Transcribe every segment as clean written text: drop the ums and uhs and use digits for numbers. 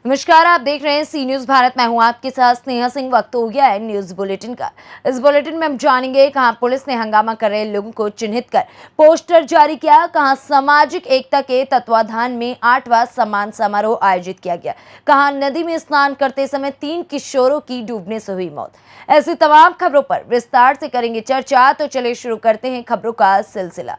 नमस्कार, आप देख रहे हैं सी न्यूज भारत। मैं हूं आपके साथ स्नेहा सिंह। वक्त हो गया है न्यूज बुलेटिन का। इस बुलेटिन में हम जानेंगे कहां पुलिस ने हंगामा कर रहे लोगों को चिन्हित कर पोस्टर जारी किया, कहां सामाजिक एकता के तत्वाधान में 8वां सम्मान समारोह आयोजित किया गया, कहां नदी में स्नान करते समय 3 किशोरों की डूबने से हुई मौत। ऐसी तमाम खबरों पर विस्तार से करेंगे चर्चा। तो चलिए शुरू करते हैं खबरों का सिलसिला।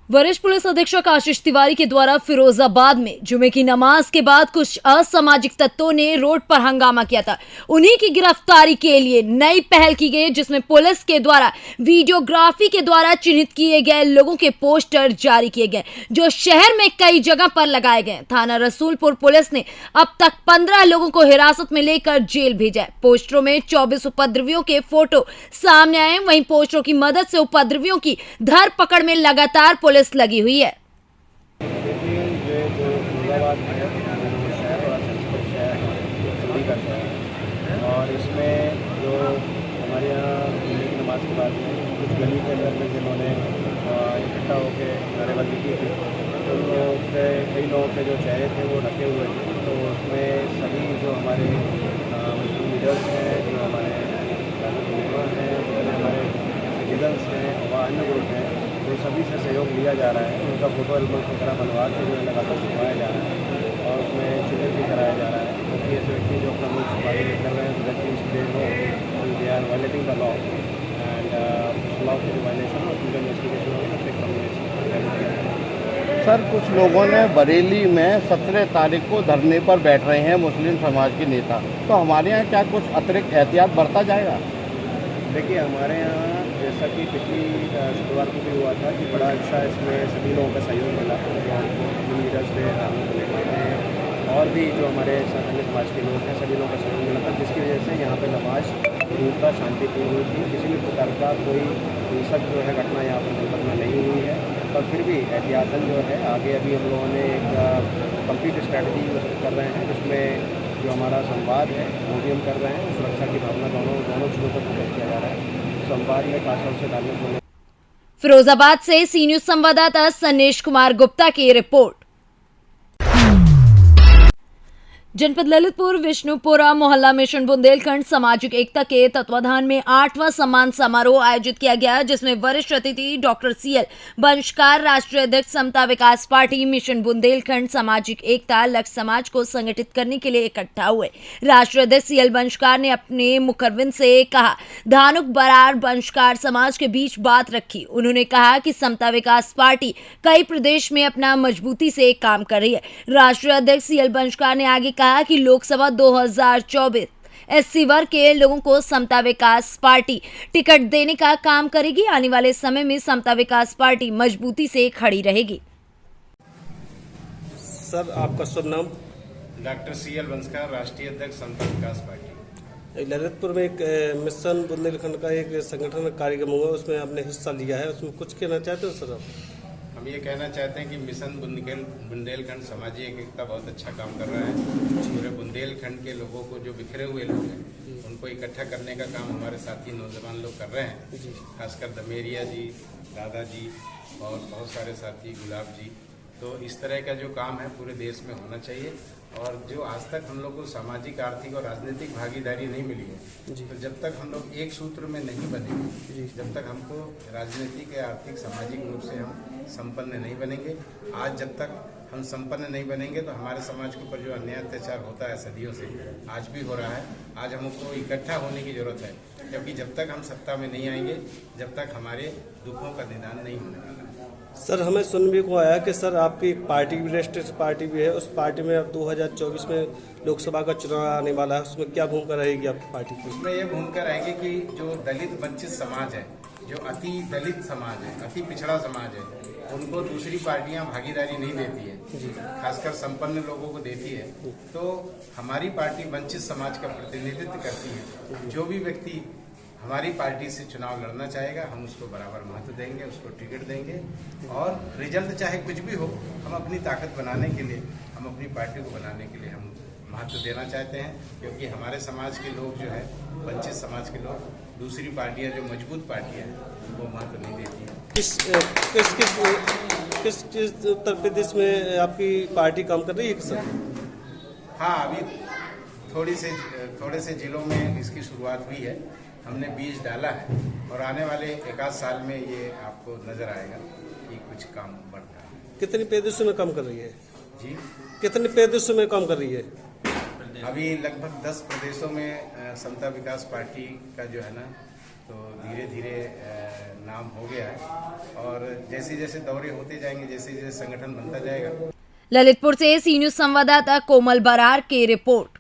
वरिष्ठ पुलिस अधीक्षक आशीष तिवारी के द्वारा फिरोजाबाद में जुमे की नमाज के बाद कुछ असामाजिक तत्वों ने रोड पर हंगामा किया था। उन्हीं की गिरफ्तारी के लिए नई पहल की गई, जिसमें पुलिस के द्वारा वीडियोग्राफी के द्वारा चिन्हित किए गए लोगों के पोस्टर जारी किए गए, जो शहर में कई जगह पर लगाए गए। थाना रसूलपुर पुलिस ने अब तक 15 लोगों को हिरासत में लेकर जेल भेजा है। पोस्टरों में 24 उपद्रवियों के फोटो सामने आए। वहीं पोस्टरों की मदद से उपद्रवियों की धरपकड़ में लगातार पुलिस लगी हुई है। और इसमें जो हमारे यहाँ नमाज के बाद में कुछ गली के अंदर में जिन्होंने इकट्ठा होकर नारेबाजी की थी, तो कई लोगों के जो चेहरे थे वो ढके हुए थे। तो उसमें सभी जो हमारे मुस्लिम लीडर्स हैं, जो हमारे हैं, जो हमारे सिटीजन्स हैं व अन्य ग्रुप हैं, तो सभी से सहयोग लिया जा रहा है। उनका फोटो एल्बम्स वगैरह बनवा के जो है लगातार छुपाया जा रहा है और उसमें चिन्हित भी कराया जा रहा है, क्योंकि ऐसे व्यक्ति जो अपना मुल्क छुपाने कर रहे हैं, they are violating the law and उस लॉ की वायलेशन और उनका इन्वेस्टिगेशन होगी, उससे सर, कुछ लोगों ने बरेली में 17 तारीख को धरने पर बैठ रहे हैं मुस्लिम समाज के नेता, तो हमारे यहाँ क्या कुछ अतिरिक्त एहतियात बरता जाएगा? देखिए, हमारे यहाँ जैसा कि पिछली शुक्रवार को भी हुआ था कि बड़ा अच्छा इसमें सभी लोगों का सहयोग मिला, जो हमको लीडर्स थे, धार्मिक कमेटी थे और भी जो हमारे अन्य समाज के लोग हैं, सभी लोगों का सहयोग मिला था, जिसकी वजह से यहाँ पे नमाज पूर्णतः शांतिपूर्ण हुई थी। किसी भी प्रकार का कोई हिंसक जो है घटना यहाँ पर दुर्घटना नहीं हुई है। पर फिर भी एहतियातन जो है आगे अभी हम लोगों ने एक कंप्लीट स्ट्रैटेजी कर रहे हैं, जिसमें जो हमारा संवाद है वो भी हम कर रहे हैं। सुरक्षा की भावना दोनों चीज़ों पर फोकस किया जा रहा है। संवाद में खासतौर से ताल्लुक होने। फिरोजाबाद से सी न्यूज संवाददाता सनेश कुमार गुप्ता की रिपोर्ट। जनपद ललितपुर विष्णुपुरा मोहल्ला मिशन बुंदेलखंड सामाजिक एकता के तत्वाधान में 8वां सम्मान समारोह आयोजित किया गया, जिसमें वरिष्ठ अतिथि डॉक्टर CL बंशकार, राष्ट्रीय अध्यक्ष समता विकास पार्टी मिशन बुंदेलखंड सामाजिक एकता लक्ष्य समाज को संगठित करने के लिए इकट्ठा हुए। राष्ट्रीय अध्यक्ष CL बंशकार ने अपने मुखरबिंद से कहा, धानुक बरार बंशकार समाज के बीच बात रखी। उन्होंने कहा कि समता विकास पार्टी कई प्रदेश में अपना मजबूती से काम कर रही है। राष्ट्रीय अध्यक्ष CL बंशकार ने आगे कहा कि लोकसभा 2024 SC वर्ग के लोगों को समता विकास पार्टी टिकट देने का काम करेगी। आने वाले समय में समता विकास पार्टी मजबूती से खड़ी रहेगी। सर, आपका शुभ नाम? डॉक्टर CL बंशकार, राष्ट्रीय अध्यक्ष समता विकास पार्टी। ललितपुर में एक मिशन बुंदेलखंड का एक संगठन कार्यक्रम हुआ, उसमें आपने हिस्सा लिया है, उसमें कुछ कहना चाहते हो सर? हम ये कहना चाहते हैं कि मिशन बुंदेलखंड सामाजिक एकता बहुत अच्छा काम कर रहा है। पूरे बुंदेलखंड के लोगों को, जो बिखरे हुए लोग हैं, उनको इकट्ठा करने का काम हमारे साथी नौजवान लोग कर रहे हैं। खासकर दमेरिया जी, दादा जी और बहुत सारे साथी, गुलाब जी। तो इस तरह का जो काम है पूरे देश में होना चाहिए। और जो आज तक हम लोग को सामाजिक, आर्थिक और राजनीतिक भागीदारी नहीं मिली है, तो जब तक हम लोग एक सूत्र में नहीं बनेंगे, जब तक हमको राजनीतिक, आर्थिक, सामाजिक रूप से हम संपन्न नहीं बनेंगे, आज जब तक हम संपन्न नहीं बनेंगे तो हमारे समाज के ऊपर जो अन्याय अत्याचार होता है सदियों से, आज भी हो रहा है। आज हमको इकट्ठा होने की जरूरत है, क्योंकि जब तक हम सत्ता में नहीं आएंगे, जब तक हमारे दुखों का निदान नहीं होने वाला है। सर, हमें सुनने को आया कि सर आपकी एक पार्टी भी, राष्ट्रीय पार्टी भी है, उस पार्टी में अब 2024 में लोकसभा का चुनाव आने वाला है, उसमें क्या भूमिका रहेगी आपकी पार्टी की? उसमें ये भूमिका रहेगी कि जो दलित वंचित समाज है, जो अति दलित समाज है, अति पिछड़ा समाज है, उनको दूसरी पार्टियां भागीदारी नहीं देती है, खासकर संपन्न लोगों को देती है। तो हमारी पार्टी वंचित समाज का प्रतिनिधित्व करती है। जो भी व्यक्ति हमारी पार्टी से चुनाव लड़ना चाहेगा, हम उसको बराबर महत्व देंगे, उसको टिकट देंगे और रिजल्ट चाहे कुछ भी हो, हम अपनी ताकत बनाने के लिए, हम अपनी पार्टी को बनाने के लिए हम महत्व देना चाहते हैं। क्योंकि हमारे समाज के लोग जो है, वंचित समाज के लोग, दूसरी पार्टियां जो मजबूत पार्टियां हैं, वो महत्व नहीं देती हैं। किस उत्तर प्रदेश में आपकी पार्टी काम कर रही है सर? हाँ, अभी थोड़े से जिलों में इसकी शुरुआत हुई है। हमने बीज डाला है और आने वाले एक आध साल में ये आपको नजर आएगा कि कुछ काम बढ़ रहा है। कितनी प्रदेशों में कम कर रही है जी, कितने प्रदेशों में कम कर रही है? अभी लगभग 10 प्रदेशों में समता विकास पार्टी का जो है ना, तो धीरे धीरे नाम हो गया है और जैसे जैसे दौरे होते जाएंगे, जैसे जैसे संगठन बनता जाएगा। ललितपुर से सी न्यूज संवाददाता कोमल बरार की रिपोर्ट।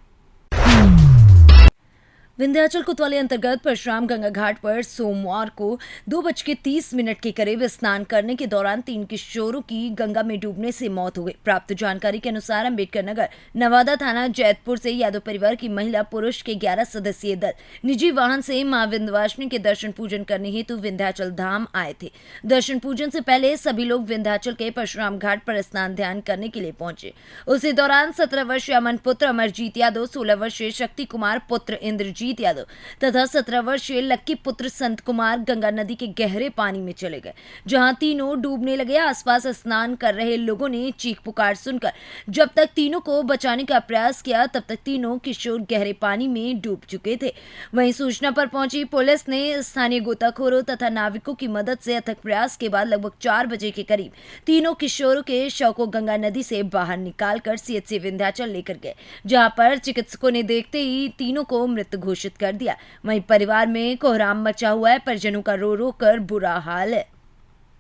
विंध्याचल कोतवाली अंतर्गत परशुराम गंगा घाट पर सोमवार को 2:30 के करीब स्नान करने के दौरान 3 किशोरों की गंगा में डूबने से मौत हो गई। प्राप्त जानकारी के अनुसार अम्बेडकर नगर नवादा थाना जैतपुर से यादव परिवार की महिला पुरुष के 11 सदस्यीय दल निजी वाहन से मां विंध्यवासिनी के दर्शन पूजन करने हेतु विंध्याचल धाम आए थे। दर्शन पूजन से पहले सभी लोग विंध्याचल के परशुराम घाट पर स्नान ध्यान करने के लिए पहुंचे। उसी दौरान 17 वर्षीय अमन पुत्र अमरजीत यादव, 16 वर्षीय शक्ति कुमार पुत्र इंद्रजीत यादव तथा 17 वर्षीय लक्की पुत्र संत कुमार गंगा नदी के गहरे पानी में चले गए, जहां तीनों डूबने लगे। आसपास स्नान कर रहे लोगों ने चीख पुकार सुनकर जब तक तीनों को बचाने का प्रयास किया, तब तक तीनों किशोर गहरे पानी में डूब चुके थे। वहीं सूचना पर पहुंची पुलिस ने स्थानीय गोताखोरों तथा नाविकों की मदद से अथक प्रयास के बाद लगभग 4 बजे के करीब तीनों किशोरों के शव को गंगा नदी से बाहर निकालकर सीएचसी विंध्याचल लेकर गए, जहां पर चिकित्सकों ने देखते ही तीनों को मृत घोषित कर दिया। वहीं परिवार में कोहराम मचा हुआ है, परिजनों का रो रो कर बुरा हाल है।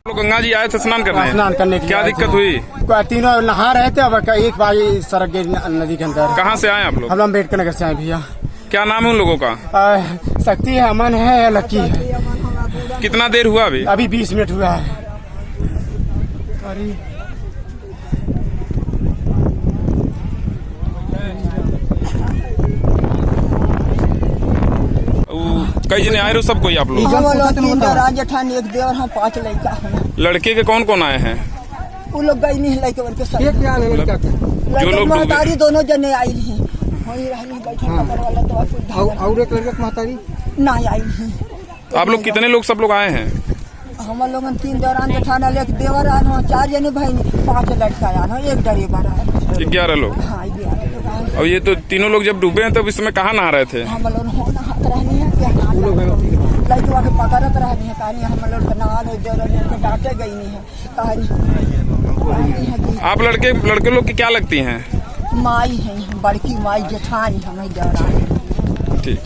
लोग गंगा जी आए थे स्नान करने, स्नान करने के लिए क्या दिक्कत हुई? तीनों नहा रहे थे, अब एक बारी सड़क गई नदी के अंदर। कहाँ से आए आप लोग? हम लोग अम्बेडकर नगर से आए भैया। क्या नाम है उन लोगों का? शक्ति है, अमन है, लक्की है। कितना देर हुआ अभी? अभी 20 मिनट हुआ है। कई जने आए रहो, सब कोई आप लोग? हम लोग 3 देवरान जेठानी, एक देवर, हम 5 लड़का हैं। लड़के के कौन कौन आए हैं? वो लोग गई नहीं लड़के के साथ। जो लोग महतारी दोनों जने आई रही, वही रही बैठे कमर वाला तो और एक लड़का महतारी नहीं आई नहीं। आप लोग कितने लोग सब लोग आए हैं? हम लोग 3 देवरान जेठाना, एक देवर आए हैं, 4 जने बहन, 5 लड़का आए हैं, एक ड्राइवर आए। 11 लोग। हाँ 11 लोग आए। और ये तो तीनों लोग जब डूबे हैं तब इस समय कहाँ नहा रहे थे? हम लोग नहात रहनी है, लड़का के पकड़त रहनी है, कहानी हम लोग नहा नहीं दे, डांटे गई नहीं है कहानी। आप लड़के लोग की क्या लगती हैं? माई है, बड़की माई जेठानी हमें देवरानी। ठीक।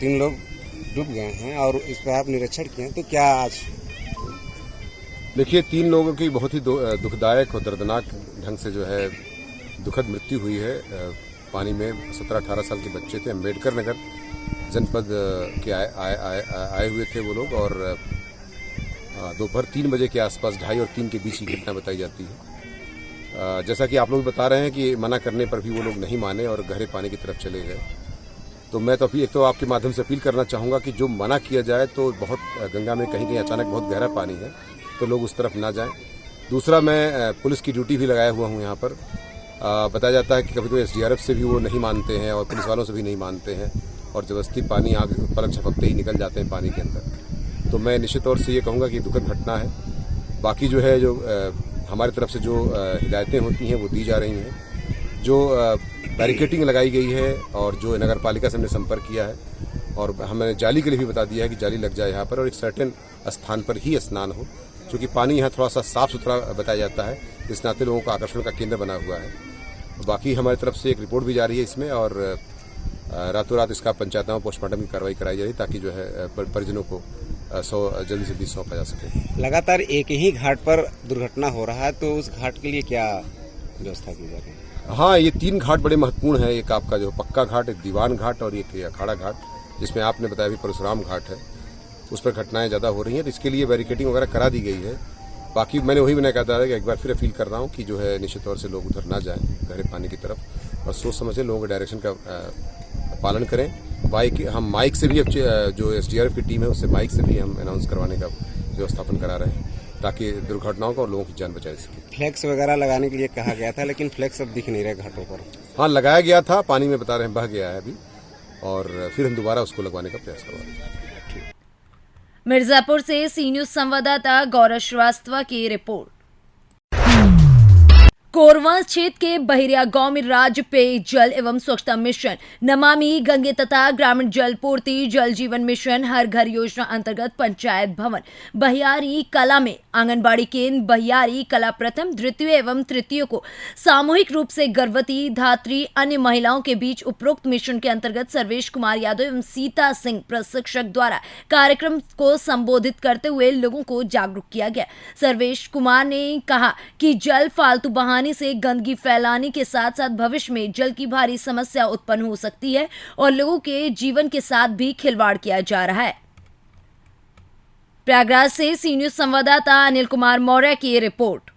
3 लोग डूब गए हैं और इस पर आप निरीक्षण किए, तो क्या आज? देखिए, 3 लोगों की बहुत ही दुखदायक और दर्दनाक ढंग से जो है दुखद मृत्यु हुई है पानी में। 17-18 साल के बच्चे थे, अम्बेडकर नगर जनपद के आए हुए थे वो लोग और दोपहर 3 बजे के आसपास 2:30 और 3 के बीच की घटना बताई जाती है। जैसा कि आप लोग बता रहे हैं कि मना करने पर भी वो लोग नहीं माने और गहरे पानी की तरफ चले गए। तो मैं तो एक तो आपके माध्यम से अपील करना चाहूँगा कि जो मना किया जाए तो बहुत गंगा में कहीं कहीं अचानक बहुत गहरा पानी है तो लोग उस तरफ ना जाएं। दूसरा, मैं पुलिस की ड्यूटी भी लगाया हुआ हूँ यहाँ पर। बताया जाता है कि कभी कभी SDRF से भी वो नहीं मानते हैं और पुलिस वालों से भी नहीं मानते हैं और ज़बरदस्ती पानी आग पलक झपकते ही निकल जाते हैं पानी के अंदर। तो मैं निश्चित तौर से ये कहूँगा कि दुखद घटना है। बाकी जो है, जो हमारी तरफ से जो हिदायतें होती हैं वो दी जा रही हैं। जो बैरिकेटिंग लगाई गई है और जो नगर पालिका से हमने संपर्क किया है और हमने जाली के लिए भी बता दिया है कि जाली लग जाए यहाँ पर और एक सर्टेन स्थान पर ही स्नान हो, क्योंकि पानी यहाँ थोड़ा सा साफ सुथरा बताया जाता है, इस नाते लोगों का आकर्षण का केंद्र बना हुआ है। बाकी हमारी तरफ से एक रिपोर्ट भी जारी है इसमें और रातों रात इसका पंचायतों पोस्टमार्टम की कार्रवाई कराई जा रही ताकि जो है परिजनों को जल्दी से जल्दी सौंपा जा सके। लगातार एक ही घाट पर दुर्घटना हो रहा है, तो उस घाट के लिए क्या व्यवस्था की जा रही है? हाँ, ये 3 घाट बड़े महत्वपूर्ण हैं। एक आपका जो पक्का घाट, एक दीवान घाट और एक अखाड़ा घाट, जिसमें आपने बताया भी परशुराम घाट है, उस पर घटनाएं ज़्यादा हो रही हैं। तो इसके लिए बैरिकेटिंग वगैरह करा दी गई है। बाकी मैंने कहता था कि एक बार फिर अपील कर रहा हूँ कि जो है निश्चित तौर से लोग उधर ना जाएं गहरे पानी की तरफ और सोच समझ लोगों के डायरेक्शन का पालन करें। हम माइक से भी अब जो SDRF की टीम है उससे माइक से भी हम अनाउंस करवाने का व्यवस्थापन करा रहे हैं ताकि दुर्घटनाओं को और लोगों की जान बचाई सके। फ्लैक्स वगैरह लगाने के लिए कहा गया था, लेकिन फ्लैक्स अब दिख नहीं रहे घाटों पर। हाँ, लगाया गया था, पानी में बता रहे हैं बह गया है अभी और फिर हम दोबारा उसको लगवाने का प्रयास करवा रहे हैं। मिर्जापुर से सी न्यूज संवाददाता गौरव श्रीवास्तव की रिपोर्ट। कोरवा क्षेत्र के बहिरिया गांव में राज्य पेय जल एवं स्वच्छता मिशन, नमामि गंगे तथा ग्रामीण जल पूर्ति जल जीवन मिशन हर घर योजना अंतर्गत पंचायत भवन बहियारी कला में आंगनबाड़ी केंद्र बहियारी कला प्रथम, द्वितीय एवं तृतीय को सामूहिक रूप से गर्भवती धात्री अन्य महिलाओं के बीच उपरोक्त मिशन के अंतर्गत सर्वेश कुमार यादव एवं सीता सिंह प्रशिक्षक द्वारा कार्यक्रम को संबोधित करते हुए लोगों को जागरूक किया गया। सर्वेश कुमार ने कहा कि जल फालतू बहाने से गंदगी फैलाने के साथ साथ भविष्य में जल की भारी समस्या उत्पन्न हो सकती है और लोगों के जीवन के साथ भी खिलवाड़ किया जा रहा है। प्रयागराज से सी न्यूज संवाददाता अनिल कुमार मौर्य की रिपोर्ट।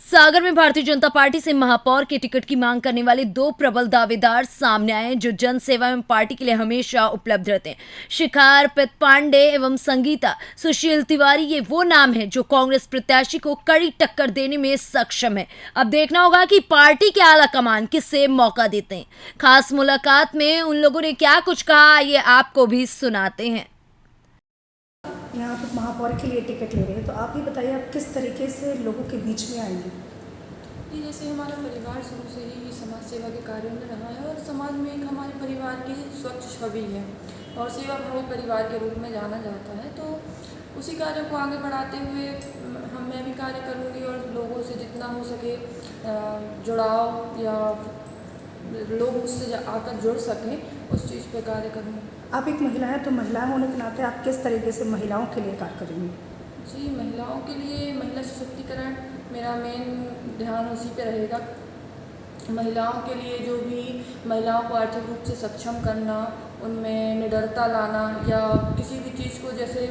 सागर में भारतीय जनता पार्टी से महापौर के टिकट की मांग करने वाले दो प्रबल दावेदार सामने आए जो जन सेवा एवं पार्टी के लिए हमेशा उपलब्ध रहते हैं। शिखा अर्पित पांडे एवं संगीता सुशील तिवारी ये वो नाम है जो कांग्रेस प्रत्याशी को कड़ी टक्कर देने में सक्षम है। अब देखना होगा कि पार्टी के आला कमान किससे मौका देते हैं। खास मुलाकात में उन लोगों ने क्या कुछ कहा ये आपको भी सुनाते हैं। यहाँ पे महापौर के लिए टिकट ले रहे हैं, तो आप ये बताइए आप किस तरीके से लोगों के बीच में आएंगे? जी, जैसे हमारा परिवार शुरू से ही समाज सेवा के कार्यों में रहा है और समाज में एक हमारे परिवार की स्वच्छ छवि है और सेवा भावी परिवार के रूप में जाना जाता है, तो उसी कार्य को आगे बढ़ाते हुए मैं भी कार्य करूँगी और लोगों से जितना हो सके जुड़ाव या लोग उससे आकर जुड़ सकें उस चीज़ पे कार्य करूँगी। आप एक महिला हैं, तो महिला होने के नाते आप किस तरीके से महिलाओं के लिए कार्य करेंगे? जी, महिलाओं के लिए महिला सशक्तिकरण मेरा मेन ध्यान उसी पे रहेगा। महिलाओं के लिए जो भी महिलाओं को आर्थिक रूप से सक्षम करना, उनमें निडरता लाना या किसी भी चीज़ को, जैसे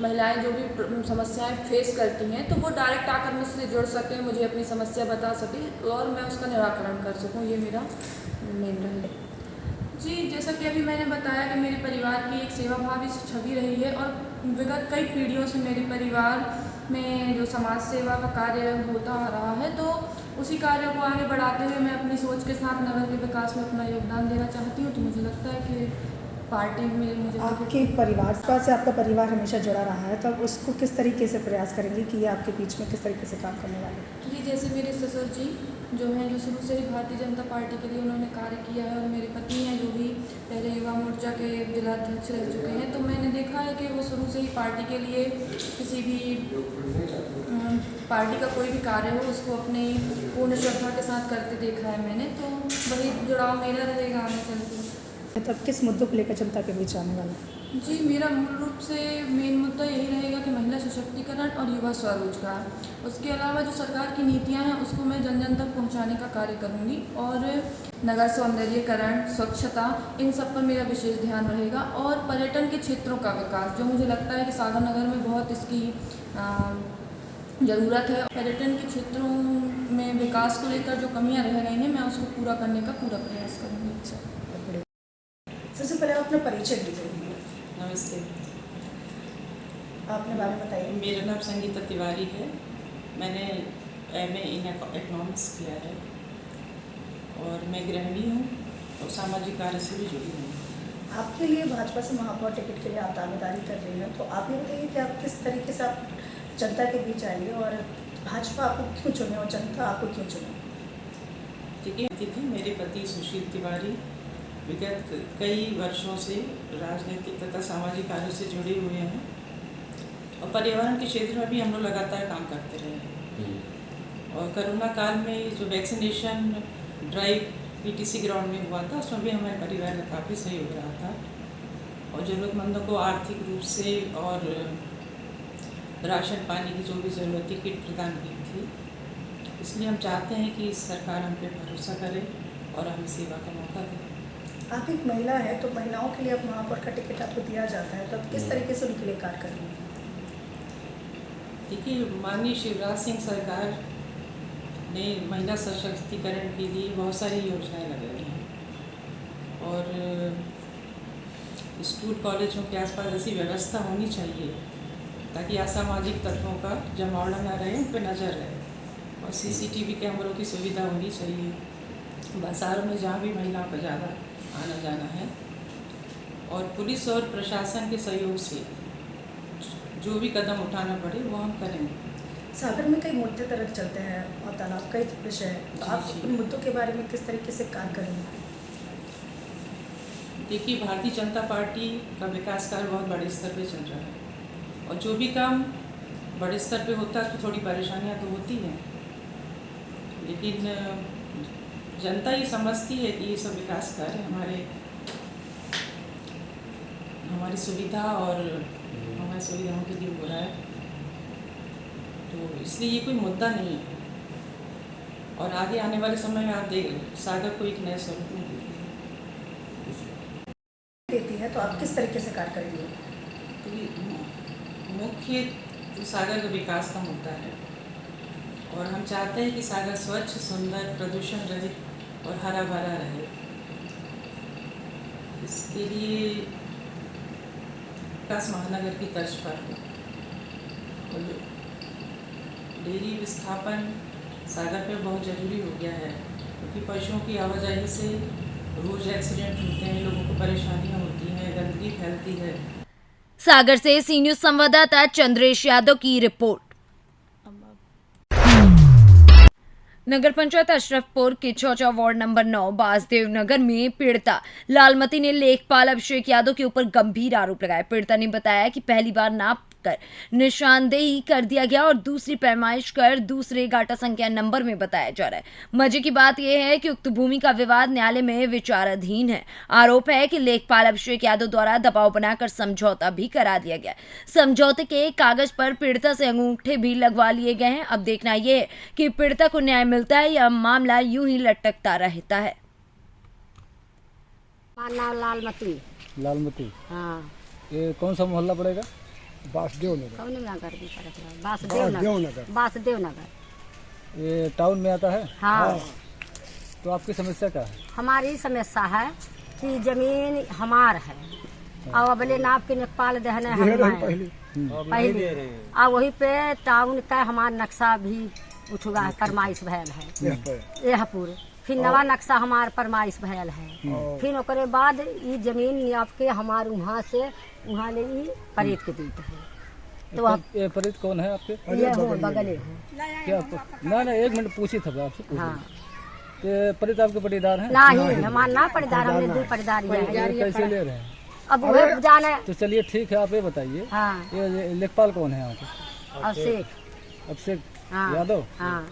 महिलाएं जो भी समस्याएं फेस करती हैं तो वो डायरेक्ट आकर मुझसे जुड़ सकें, मुझे अपनी समस्या बता सकें और मैं उसका निराकरण कर सकूं, ये मेरा मेन रहेगा। जी, जैसा कि अभी मैंने बताया कि मेरे परिवार की एक सेवाभावी छवि रही है और विगत कई पीढ़ियों से मेरे परिवार में जो समाज सेवा का कार्य होता आ रहा है, तो उसी कार्य को आगे बढ़ाते हुए मैं अपनी सोच के साथ नगर के विकास में अपना योगदान देना चाहती हूँ। तो मुझे लगता है कि पार्टी में मुझे आपके परिवार से आपका परिवार हमेशा जुड़ा रहा है, तो आप उसको किस तरीके से प्रयास करेंगे कि ये आपके बीच में किस तरीके से काम करने वाले हैं? जी, जैसे मेरे ससुर जी जो हैं, जो शुरू से ही भारतीय जनता पार्टी के लिए उन्होंने कार्य किया है और मेरे पति हैं जो भी पहले युवा मोर्चा के जिलाध्यक्ष रह चुके हैं, तो मैंने देखा है कि वो शुरू से ही पार्टी के लिए किसी भी पार्टी का कोई भी कार्य हो उसको अपनी पूर्ण श्रद्धा के साथ करते देखा है मैंने, तो वही जुड़ाव मेरा रहेगा आगे चलते। तब किस मुद्दों को लेकर जनता के बीच आने वाला है? जी, मेरा मूल रूप से मेन मुद्दा यही रहेगा कि महिला सशक्तिकरण और युवा स्वरोजगार। उसके अलावा जो सरकार की नीतियां हैं उसको मैं जन जन तक पहुंचाने का कार्य करूंगी और नगर सौंदर्यीकरण, स्वच्छता, इन सब पर मेरा विशेष ध्यान रहेगा और पर्यटन के क्षेत्रों का विकास, जो मुझे लगता है कि सागर नगर में बहुत इसकी ज़रूरत है। पर्यटन के क्षेत्रों में विकास को लेकर जो कमियाँ रह गई हैं मैं उसको पूरा करने का पूरा प्रयास करूँगी। सबसे पहले आप अपना परिचय दीजिए। नमस्ते, अपने बारे में बताइए। मेरा नाम संगीता तिवारी है। मैंने MA इन इकोनॉमिक्स किया है और मैं गृहिणी हूँ और सामाजिक कार्य से भी जुड़ी हूँ। आपके लिए भाजपा से महापौर टिकट के लिए आप दावेदारी कर रही हैं, तो आप ये बताइए कि आप किस तरीके से आप जनता के बीच आएंगे और भाजपा आपको क्यों चुने और जनता आपको क्यों चुने? ठीक है, मेरे पति सुशील तिवारी विगत कई वर्षों से राजनीतिक तथा सामाजिक कार्यों से जुड़े हुए हैं और पर्यावरण के क्षेत्र में भी हम लोग लगातार काम करते रहे हैं। और कोरोना काल में जो वैक्सीनेशन ड्राइव PTC ग्राउंड में हुआ था उसमें भी हमारे परिवार का काफ़ी सहयोग रहा था और ज़रूरतमंदों को आर्थिक रूप से और राशन पानी की जो भी ज़रूरत थी किट प्रदान की थी। इसलिए हम चाहते हैं कि सरकार हम पे भरोसा करे और हमें सेवा का मौका दे। आप एक महिला है, तो महिलाओं के लिए अब महापौर का टिकट आपको दिया जाता है, तो आप किस तरीके से उनके लिए कार्य करेंगे? देखिए, माननीय शिवराज सिंह सरकार ने महिला सशक्तिकरण के लिए बहुत सारी योजनाएं लगाई हैं और स्कूल कॉलेजों के आसपास ऐसी व्यवस्था होनी चाहिए ताकि असामाजिक तत्वों का जमावड़ा न रहे, उन पर नज़र रहे और CCTV कैमरों की सुविधा होनी चाहिए बाज़ारों में जहाँ भी महिलाओं का ज़्यादा आना जाना है और पुलिस और प्रशासन के सहयोग से जो भी कदम उठाना पड़े वो हम करेंगे। सागर में कई मुद्दे तरह चलते हैं और तालाब कई विषय हैं, तो आप उन मुद्दों के बारे में किस तरीके से कार्य करेंगे? देखिए, भारतीय जनता पार्टी का विकास कार्य बहुत बड़े स्तर पे चल रहा है और जो भी काम बड़े स्तर पे होता है तो थोड़ी परेशानियां तो होती हैं, लेकिन जनता ये समझती है कि ये सब विकास कार्य हमारी सुविधा और हमारी सुविधाओं के लिए हो रहा है, तो इसलिए ये कोई मुद्दा नहीं है और आगे आने वाले समय में आप सागर को एक नए स्वरूप में देती है, तो आप किस तरीके से कार्य करेंगे? तो मुख्य तो सागर का विकास का मुद्दा है और हम चाहते हैं कि सागर स्वच्छ, सुंदर, प्रदूषण रहित और हरा भरा रहे। इसके लिए विकास महानगर की तर्ज पर हो और डेयरी विस्थापन सागर पे बहुत ज़रूरी हो गया है, क्योंकि पशुओं की आवाजाही से रोज एक्सीडेंट होते हैं, लोगों को परेशानियां होती हैं, गंदगी फैलती है। सागर से सी न्यूज संवाददाता चंद्रेश यादव की रिपोर्ट। नगर पंचायत अशरफपुर के चौचा वार्ड नंबर 9 बासदेव नगर में पीड़िता लालमती ने लेखपाल अभिषेक यादव के ऊपर गंभीर आरोप लगाए। पीड़िता ने बताया कि पहली बार नाप कर निशानदेही कर दिया गया और दूसरी पैमाइश कर दूसरे गाटा संख्या नंबर में बताया जा रहा है। मजे की बात यह है कि उक्त भूमि का विवाद न्यायालय में विचाराधीन है। आरोप है कि लेखपाल अभिषेक यादव द्वारा दबाव बनाकर समझौता भी करा दिया गया। समझौते के कागज पर पीड़िता से अंगूठे भी लगवा लिए गए हैं। अब देखना यह है कि पीड़िता को न्याय मिलता है या मामला यूं ही लटकता रहता है। लालमती। हाँ, ये कौन सा मोहल्ला पड़ेगा? वासुदेव नगर। ये टाउन में आता है? हाँ। तो आपकी समस्या क्या है? हमारी समस्या है कि जमीन हमार है और अबले नाप के नेपाल देहने पहले और वही पे टाउन का हमारा नक्शा भी उठुआ है, फरमाइश भयल है यह पूरे। फिर नवा नक्शा हमार फरमाइश भयल है। फिर ओकरे बाद ये जमीन नाप के हमार वहाँ से वहाँ ले परेत के देते हैं। तो ये परेत कौन है आपके? ये हो बगले है क्या? ना एक मिनट पूछी था आपसे। हाँ, ये परेत आपके पटीदार हैं? नहीं हमारे ना पटीदार, हमने 2 पटीदार है। कैसे ले रहे हैं? अब वो जाने। तो चलिए ठीक है, आप ये बताइए। हाँ, ये लेखपाल कौन है यहाँ के? अभिषेक यादव। हाँ,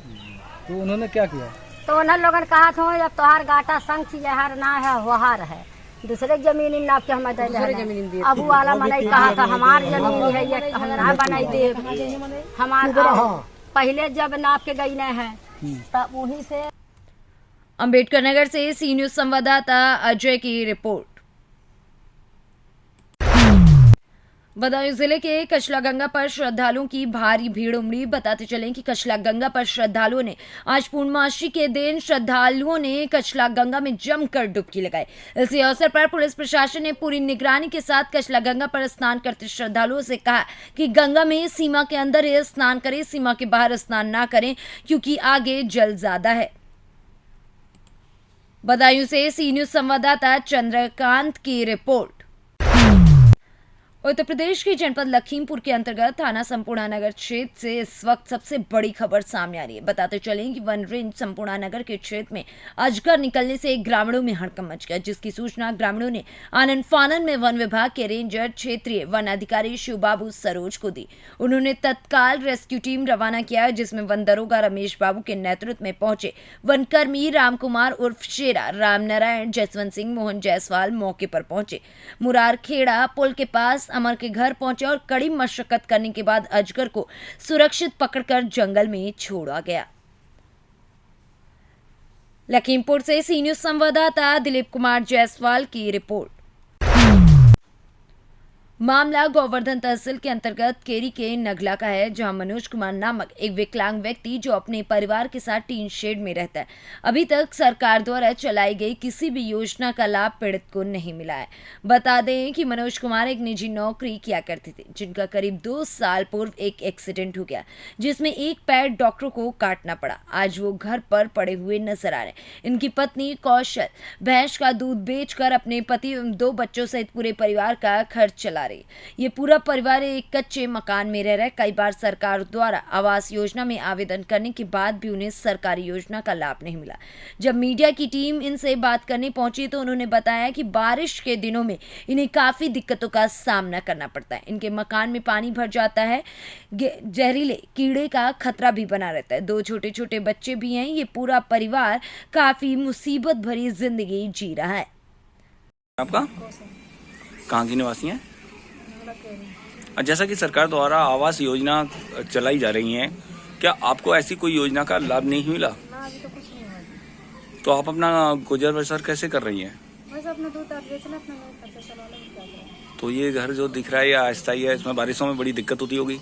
तो उन्होंने क्या किया? तो उन्हें लोगन कहा था जब तोहार गाटा संख यहार ना है वहार है, दूसरे जमीन नाप के हमें दे। अब वाला मने कहा था हमार जमीन है ये हम ना बनाई दे। हमार पहले जब नाप के गई नहीं है तब वहीं से। अंबेडकर नगर से सी न्यूज संवाददाता अजय की रिपोर्ट। बदायूं जिले के कचला गंगा पर श्रद्धालुओं की भारी भीड़ उमड़ी। बताते चलें कि कचला गंगा पर श्रद्धालुओं ने आज पूर्णमासी के दिन श्रद्धालुओं ने कचला गंगा में जमकर डुबकी लगाई। इसी अवसर पर पुलिस प्रशासन ने पूरी निगरानी के साथ कचला गंगा पर स्नान करते श्रद्धालुओं से कहा कि गंगा में सीमा के अंदर ही स्नान करें, सीमा के बाहर स्नान ना करें क्योंकि आगे जल ज्यादा है। बदायूं से सी न्यूज संवाददाता चंद्रकांत की रिपोर्ट। उत्तर प्रदेश के जनपद लखीमपुर के अंतर्गत थाना संपूर्णा नगर क्षेत्र से इस वक्त सबसे बड़ी खबर सामने आ रही है। बताते चलें कि वन रेंज संपूर्णा नगर के क्षेत्र में अजगर निकलने से ग्रामीणों में हड़कंप मच गया, जिसकी सूचना ग्रामीणों ने आनंद फानन में वन विभाग के रेंजर क्षेत्रीय वन अधिकारी शिवबाबू सरोज को दी। उन्होंने तत्काल रेस्क्यू टीम रवाना किया, जिसमें वन दरोगा रमेश बाबू के नेतृत्व में पहुंचे वनकर्मी रामकुमार उर्फ शेरा, राम नारायण, जसवंत सिंह, मोहन जायसवाल मौके पर पहुंचे। मुरार खेड़ा पुल के पास अमर के घर पहुंचे और कड़ी मशक्कत करने के बाद अजगर को सुरक्षित पकड़कर जंगल में छोड़ा गया। लखीमपुर से सी न्यूज संवाददाता दिलीप कुमार जायसवाल की रिपोर्ट। मामला गोवर्धन तहसील के अंतर्गत केरी के नगला का है, जहां मनोज कुमार नामक एक विकलांग व्यक्ति जो अपने परिवार के साथ टीन शेड में रहता है, अभी तक सरकार द्वारा चलाई गई किसी भी योजना का लाभ पीड़ित को नहीं मिला है। बता दें कि मनोज कुमार एक निजी नौकरी किया करते थे, जिनका करीब 2 साल पूर्व एक एक्सीडेंट हो गया, जिसमें एक पैर डॉक्टर को काटना पड़ा। आज वो घर पर पड़े हुए नजर आ रहे हैं। इनकी पत्नी कौशल भैंस का दूध बेचकर अपने पति एवं 2 बच्चों सहित पूरे परिवार का खर्च चला रही है। ये पूरा परिवार एक कच्चे मकान में रह रहा है। कई बार सरकार द्वारा आवास योजना में आवेदन करने के बाद भी उन्हें सरकारी योजना का लाभ नहीं मिला। जब मीडिया की टीम इनसे बात करने पहुंची तो उन्होंने बताया कि बारिश के दिनों में इन्हें काफी दिक्कतों का सामना करना पड़ता है। इनके मकान में पानी भर जाता है, जहरीले कीड़े का खतरा भी बना रहता है। 2 छोटे छोटे बच्चे भी हैं। ये पूरा परिवार काफी मुसीबत भरी जिंदगी जी रहा है। आपका कहाँ की निवासी हैं? जैसा कि सरकार द्वारा आवास योजना चलाई जा रही है, क्या आपको ऐसी कोई योजना का लाभ नहीं मिला? अभी तो कुछ नहीं हुआ। तो आप अपना गुजर बसर कैसे कर रही हैं? बस अपना दूध आप बेचना, अपना मैं खर्चा चला लो, क्या करें। तो ये घर जो दिख रहा है या अस्थायी है, इसमें बारिशों में बड़ी दिक्कत होती होगी।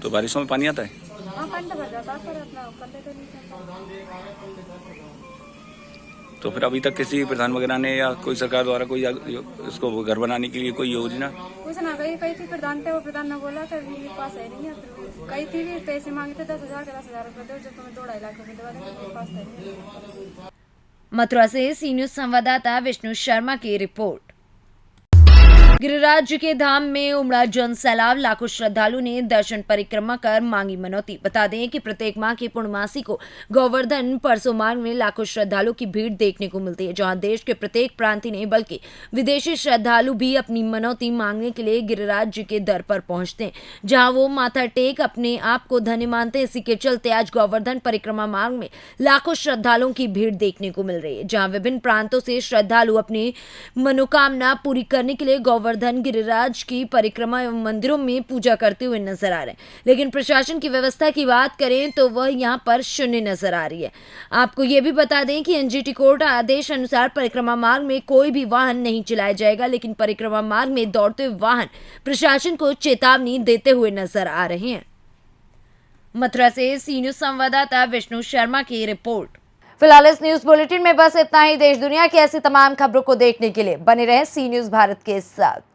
तो बारिशों में पानी आता है? हाँ, पानी तो भर जाता है, पर अपना कर लेते नहीं। तो फिर अभी तक किसी प्रधान वगैरह ने या कोई सरकार द्वारा कोई इसको घर बनाने के लिए कोई योजना? कुछ ना कही थी प्रधान थे, वो प्रधान ने बोला कि मेरे पास है नहीं है। फिर कही थी भी पैसे मांगे थे 10,000 के 10,000 रुपये दो, जो तुम्हें 2-2.5 लाख रुपये दवा देंगे, मेरे पास है। मथुरा से सी न्यूज संवाददाता विष्णु शर्मा की रिपोर्ट। गिरिराज जी के धाम में उमड़ा जन सैलाब। लाखों श्रद्धालु ने दर्शन परिक्रमा कर मांगी मनौती। बता दें कि प्रत्येक माह की पूर्णमासी को गोवर्धन परसों मार्ग में लाखों श्रद्धालु की भीड़ देखने को मिलती है, जहां देश के प्रत्येक प्रांत ही नहीं बल्कि विदेशी श्रद्धालु भी अपनी मनौती मांगने के लिए गिरिराज जी के दर पर पहुंचते हैं, जहां वो माथा टेक अपने आप को धन्य मानते हैं। इसी के चलते आज गोवर्धन परिक्रमा मार्ग में लाखों श्रद्धालुओं की भीड़ देखने को मिल रही है, जहां विभिन्न प्रांतों से श्रद्धालु अपनी मनोकामना पूरी करने के लिए गोवर्धन गिरिराज की परिक्रमा एवं मंदिरों में पूजा करते हुए नजर आ रहे हैं। लेकिन प्रशासन की व्यवस्था की बात करें तो वह यहां पर शून्य नजर आ रही है। आपको यह भी बता दें कि एनजीटी कोर्ट आदेश अनुसार परिक्रमा मार्ग में कोई भी वाहन नहीं चलाया जाएगा, लेकिन परिक्रमा मार्ग में दौड़ते हुए वाहन प्रशासन को चेतावनी देते हुए नजर आ रहे हैं। मथुरा से सी न्यूज संवाददाता विष्णु शर्मा की रिपोर्ट। फिलहाल इस न्यूज बुलेटिन में बस इतना ही। देश दुनिया की ऐसी तमाम खबरों को देखने के लिए बने रहें सी न्यूज भारत के साथ।